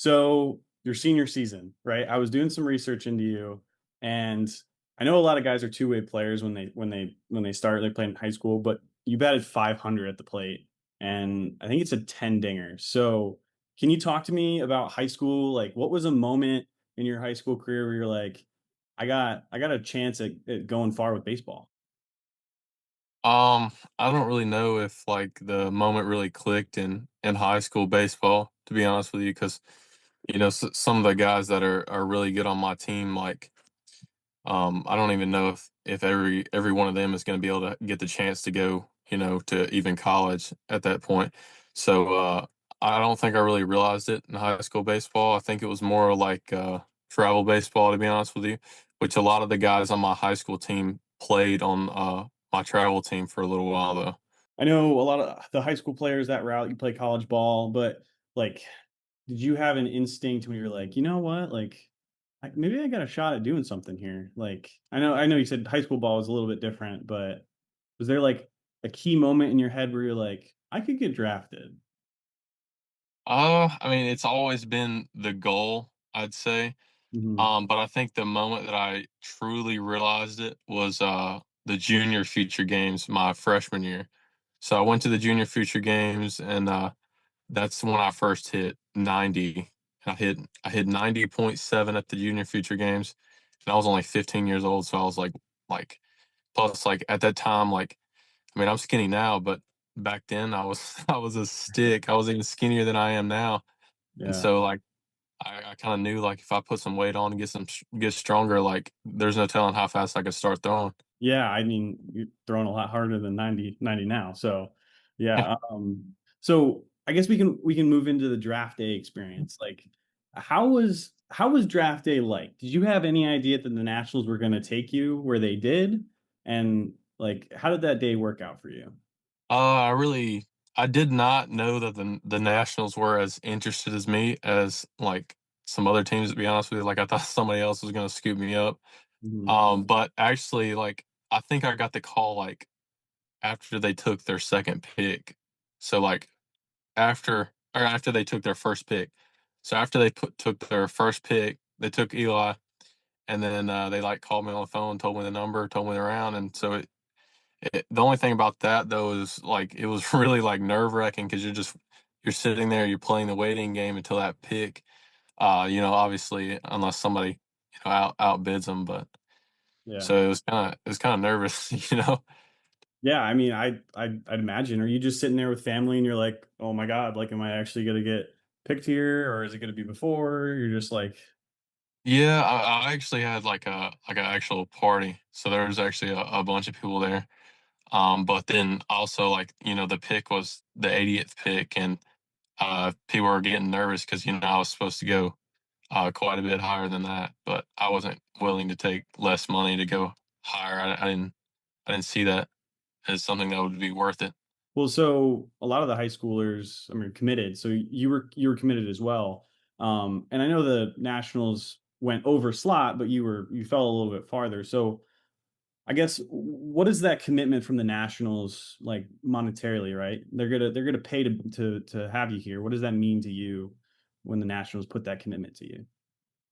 So your senior season, right? I was doing some research into you, and I know a lot of guys are two-way players when they start they play in high school, but you batted 500 at the plate, and I think it's a 10 dinger. So can you talk to me about high school? Like, what was a moment in your high school career where you're like, I got a chance at going far with baseball? I don't really know if like the moment really clicked in high school baseball, to be honest with you, because some of the guys that are really good on my team, like I don't even know if every one of them is going to be able to get the chance to go, to even college at that point. So I don't think I really realized it in high school baseball. I think it was more like travel baseball, to be honest with you, which a lot of the guys on my high school team played on my travel team for a little while though. I know a lot of the high school players that route, you play college ball, but like, did you have an instinct when you're like, you know what, like, maybe I got a shot at doing something here? Like, I know you said high school ball was a little bit different, but was there like a key moment in your head where you're like, I could get drafted? I mean, it's always been the goal, I'd say. Hmm. But I think the moment that I truly realized it was the junior future games my freshman year. So I went to the junior future games, and that's when I first hit 90. I hit 90.7 at the junior future games, and I was only 15 years old. So I was like plus like at that time, like I mean I'm skinny now, but back then I was I was a stick. I was even skinnier than I am now, and Yeah. so like I kind of knew like if I put some weight on and get stronger, like there's no telling how fast I could start throwing. Yeah, I mean, you're throwing a lot harder than 90 now. So, yeah. So I guess we can move into the draft day experience. Like, how was draft day like? Did you have any idea that the Nationals were going to take you where they did? And like, how did that day work out for you? I did not know that the Nationals were as interested as me as like some other teams. To be honest with you, like I thought somebody else was going to scoop me up. Mhm. But actually, like I think I got the call like after they took their second pick. So like after they took their first pick. So after they took their first pick, they took Eli, and then they like called me on the phone, told me the number, told me the round, and so the only thing about that though is like it was really like nerve wracking because you're sitting there, you're playing the waiting game until that pick. Obviously unless somebody outbids them, but Yeah. so it was kind of nervous, Yeah, I mean, I'd imagine. Are you just sitting there with family and you're like, "Oh my God, like, am I actually gonna get picked here, or is it gonna be before?" You're just like, Yeah, I actually had like an actual party, so there was actually a bunch of people there. But then also like the pick was the 80th pick, and people were getting nervous because I was supposed to go quite a bit higher than that, but I wasn't willing to take less money to go higher. I didn't see that as something that would be worth it. well, so a lot of the high schoolers, I mean, committed. So you were committed as well. And I know the Nationals went over slot, but you fell a little bit farther. So I guess what is that commitment from the Nationals like monetarily, right? They're gonna pay to have you here. What does that mean to you when the Nationals put that commitment to you?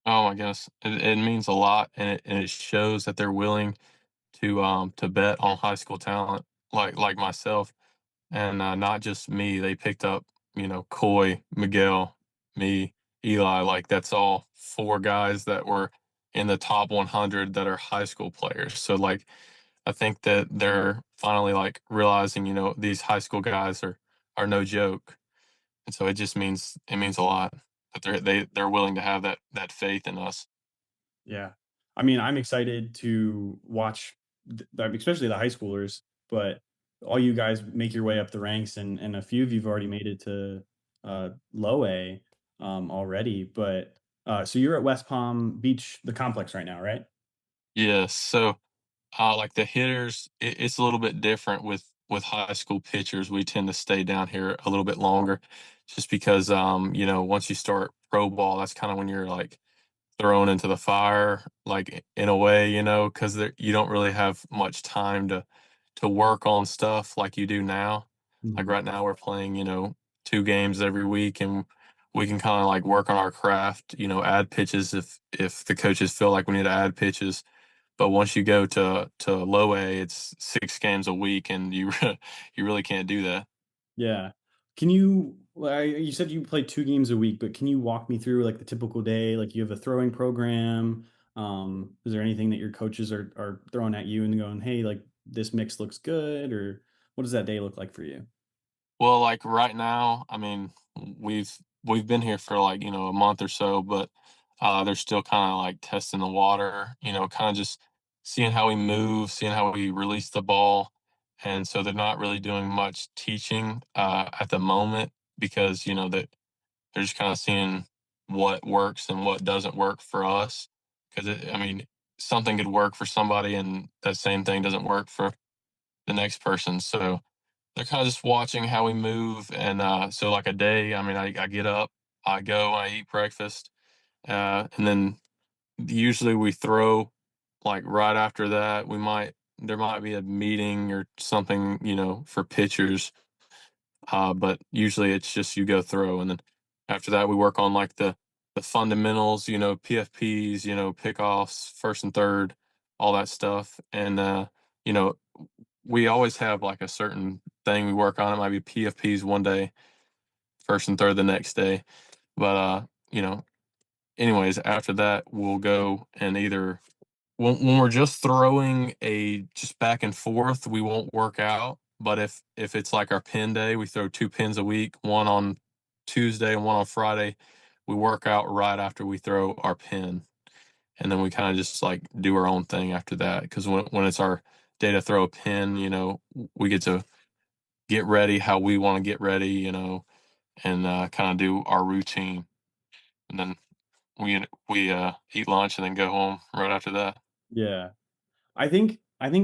Oh my goodness, it means a lot, and it shows that they're willing to bet on high school talent like myself, and not just me. They picked up Coy, Miguel, me, Eli. Like that's all four guys that were in the top 100 that are high school players. So like I think that they're finally like realizing, these high school guys are no joke, and so it means a lot that they're willing to have that faith in us. Yeah. I mean, I'm excited to watch, especially the high schoolers, but all you guys make your way up the ranks, and a few of you've already made it to low A already. But so you're at West Palm Beach, the complex right now, right? Yes. So like the hitters, it's a little bit different with high school pitchers. We tend to stay down here a little bit longer, just because once you start pro ball, that's kind of when you're like thrown into the fire, like in a way, because you don't really have much time to work on stuff like you do now. Like Mhm. right now, we're playing, two games every week, and we can kind of like work on our craft, add pitches if the coaches feel like we need to add pitches. But once you go to low A, it's 6 games a week, and you really can't do that. Yeah. You said you play 2 games a week, but can you walk me through like the typical day? Like you have a throwing program. Is there anything that your coaches are throwing at you and going, "Hey, like this mix looks good," or what does that day look like for you? Well, like right now, I mean, we've been here for like, a month or so, but they're still kind of like testing the water, kind of just seeing how we move, seeing how we release the ball. And so they're not really doing much teaching at the moment because, that they're just kind of seeing what works and what doesn't work for us. Because I mean, something could work for somebody and that same thing doesn't work for the next person. So they're kind of just watching how we move, and so like a day, I mean, I get up, I go, I eat breakfast, and then usually we throw like right after that. There might be a meeting or something, for pitchers, but usually it's just you go throw, and then after that we work on like the fundamentals, PFPs, pickoffs, first and third, all that stuff, and you know we always have like a certain thing we work on. It might be PFPs one day, first and third the next day. But you know, anyways, after that we'll go and either when we're just throwing a just back and forth, we won't work out. But if it's like our pin day, we throw 2 pins a week, one on Tuesday and one on Friday. We work out right after we throw our pin. And then we kind of just like do our own thing after that. Because when it's our day to throw a pin, we get to get ready how we want to get ready, and kind of do our routine, and then we eat lunch and then go home right after that. Yeah. I think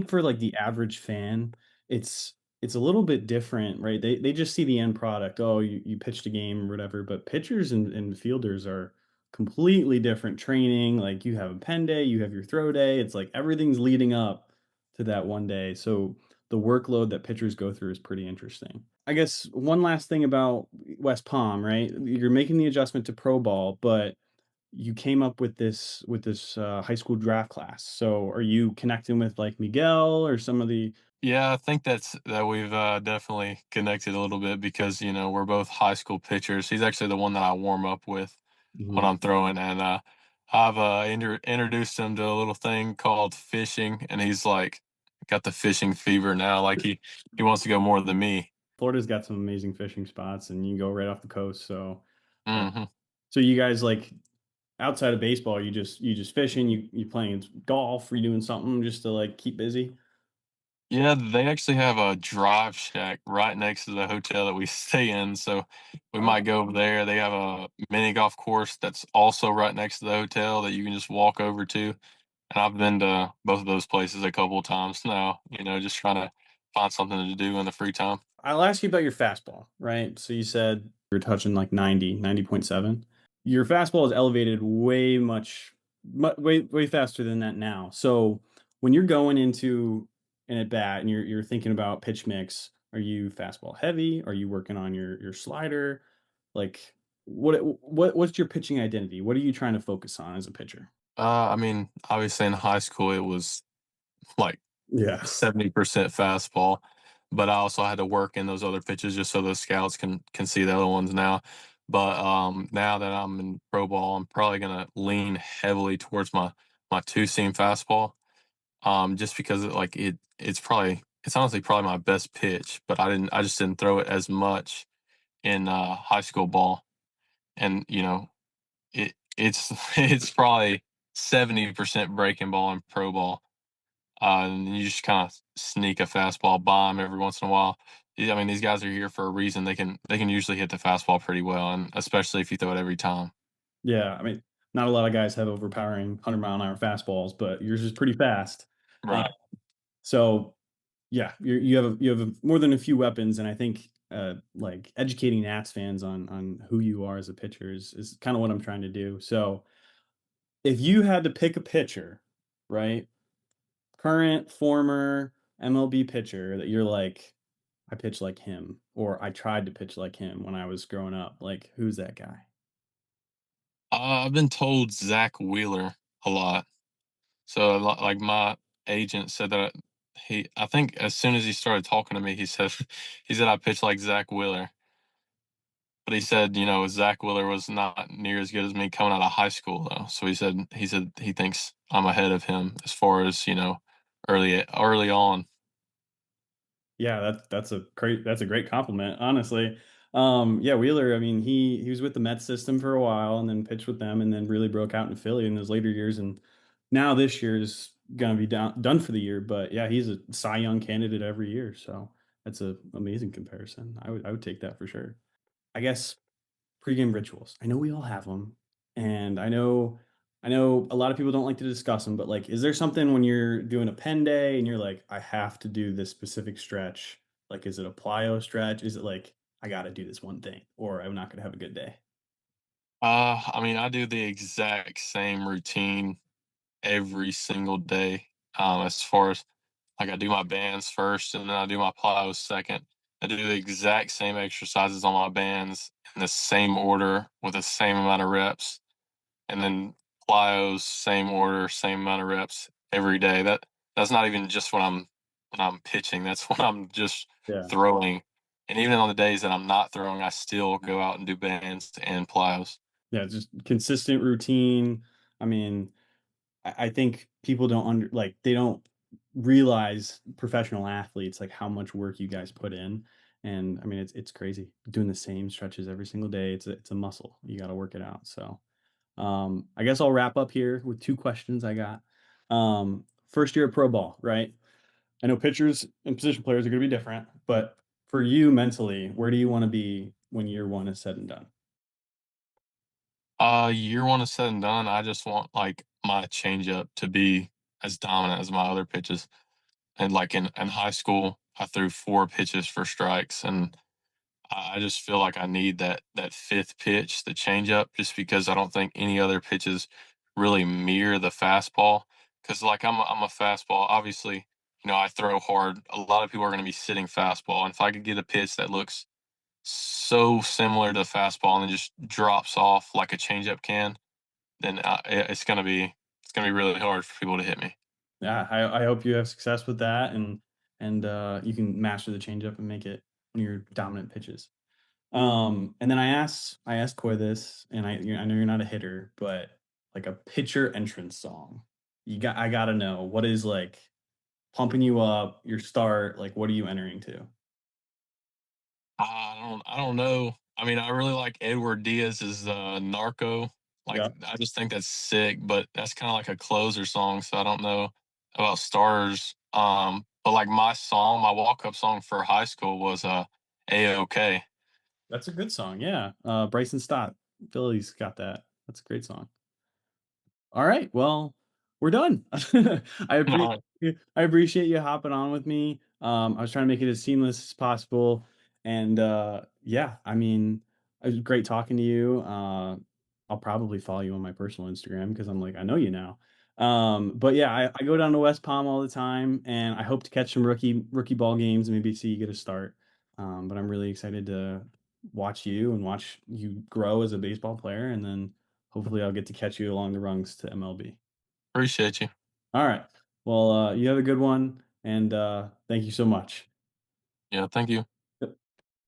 for like the average fan, it's it's a little bit different, right? They just see the end product. Oh, you pitched a game or whatever, but pitchers and fielders are completely different training. Like you have a pen day, you have your throw day. It's like everything's leading up to that one day. So the workload that pitchers go through is pretty interesting. I guess one last thing about West Palm, right? You're making the adjustment to pro ball, but you came up with this high school draft class. So are you connecting with like Miguel or some of the Yeah, I think that we've definitely connected a little bit because we're both high school pitchers. He's actually the one that I warm up with when Mhm. I'm throwing, and I've introduced him to a little thing called fishing, and he's like got the fishing fever now. Like he wants to go more than me. Florida's got some amazing fishing spots and you can go right off the coast. So uh, Hmm. so you guys like outside of baseball, you just fishing, you playing golf, are you doing something just to like keep busy? Yeah, they actually have a drive shack right next to the hotel that we stay in, so we Oh, might go over there. They have a mini golf course that's also right next to the hotel that you can just walk over to. And I've been to both of those places a couple of times now, just trying to find something to do in the free time. I'll ask you about your fastball, right? So you said you're touching like 90.7. Your fastball is elevated way faster than that now. So when you're going into an at bat and you're thinking about pitch mix, are you fastball heavy? Are you working on your slider? Like what's your pitching identity? What are you trying to focus on as a pitcher? I mean, obviously in high school it was like Yeah. 70% fastball, but I also had to work in those other pitches just so the scouts can see the other ones now. But now that I'm in pro ball, I'm probably gonna lean heavily towards my two seam fastball. Just because it's honestly probably my best pitch, but I just didn't throw it as much in high school ball, and it's it's probably 70% breaking ball in pro ball, and you just kind of sneak a fastball by them every once in a while. I mean, these guys are here for a reason. They can usually hit the fastball pretty well, and especially if you throw it every time. Yeah, I mean, not a lot of guys have overpowering 100-mile-an-hour fastballs, but yours is pretty fast. Uh, Right. so yeah, you have more than a few weapons, and I think like educating Nats fans on who you are as a pitcher is kind of what I'm trying to do. So if you had to pick a pitcher, right, current, former MLB pitcher that you're like, I pitch like him, or I tried to pitch like him when I was growing up, like who's that guy? I've been told Zach Wheeler a lot. So, like, my agent said that I think as soon as he started talking to me, he said he said I pitched like Zach Wheeler. But he said, Zach Wheeler was not near as good as me coming out of high school, though. So he said he thinks I'm ahead of him as far as, early on. Yeah, that's a great compliment, honestly. Yeah, Wheeler, I mean, he was with the Mets system for a while and then pitched with them and then really broke out in Philly in those later years. And now this year is gonna be done for the year. But yeah, he's a Cy Young candidate every year. So that's an amazing comparison. I would take that for sure. I guess pregame rituals. I know we all have them, and I know a lot of people don't like to discuss them, but like, is there something when you're doing a pen day and you're like, I have to do this specific stretch? Like, is it a plyo stretch? Is it like I got to do this one thing, or I'm not going to have a good day? I mean, I do the exact same routine every single day. As far as like I do my bands first and then I do my plyos second. I do the exact same exercises on my bands in the same order with the same amount of reps. And then plyos, same order, same amount of reps every day. That's not even just when I'm pitching. That's when I'm just Yeah, throwing. And even on the days that I'm not throwing, I still go out and do bands and plyos. yeah, just consistent routine. I mean, I think people don't like they don't realize professional athletes like how much work you guys put in. And I mean it's crazy doing the same stretches every single day. It's a muscle. You got to work it out. So I guess I'll wrap up here with two questions I got. First year of pro ball, right? I know pitchers and position players are going to be different, but for you mentally, where do you want to be when year one is said and done? Year one is said and done. I just want like my changeup to be as dominant as my other pitches. And like in high school, I threw 4 pitches for strikes, and I just feel like I need that fifth pitch, the changeup, just because I don't think any other pitches really mirror the fastball. Because like I'm a fastball, obviously, I throw hard. A lot of people are going to be sitting fastball, and if I could get a pitch that looks so similar to the fastball and then just drops off like a changeup can, then it's gonna be really hard for people to hit me. Yeah, I hope you have success with that and you can master the changeup and make it one of your dominant pitches. And then I asked Coy this, and I know you're not a hitter, but like a pitcher entrance song. I gotta know what is like pumping you up, your start, like what are you entering to? I don't know. I mean, I really like Edward Diaz's Narco. Like, Yeah. I just think that's sick, but that's kind of like a closer song, so I don't know about stars. But like my walk up song for high school was A-OK. That's a good song. Yeah. Bryson Stott, Philly's got that. That's a great song. All right. Well, we're done. I appreciate I appreciate you hopping on with me. I was trying to make it as seamless as possible. And yeah, I mean, it was great talking to you. I'll probably follow you on my personal Instagram because I'm like, I know you now. But yeah, I go down to West Palm all the time and I hope to catch some rookie ball games and maybe see you get a start. But I'm really excited to watch you and watch you grow as a baseball player and then hopefully I'll get to catch you along the rungs to MLB. Appreciate you. All right. Well, you have a good one, and thank you so much. Yeah, thank you.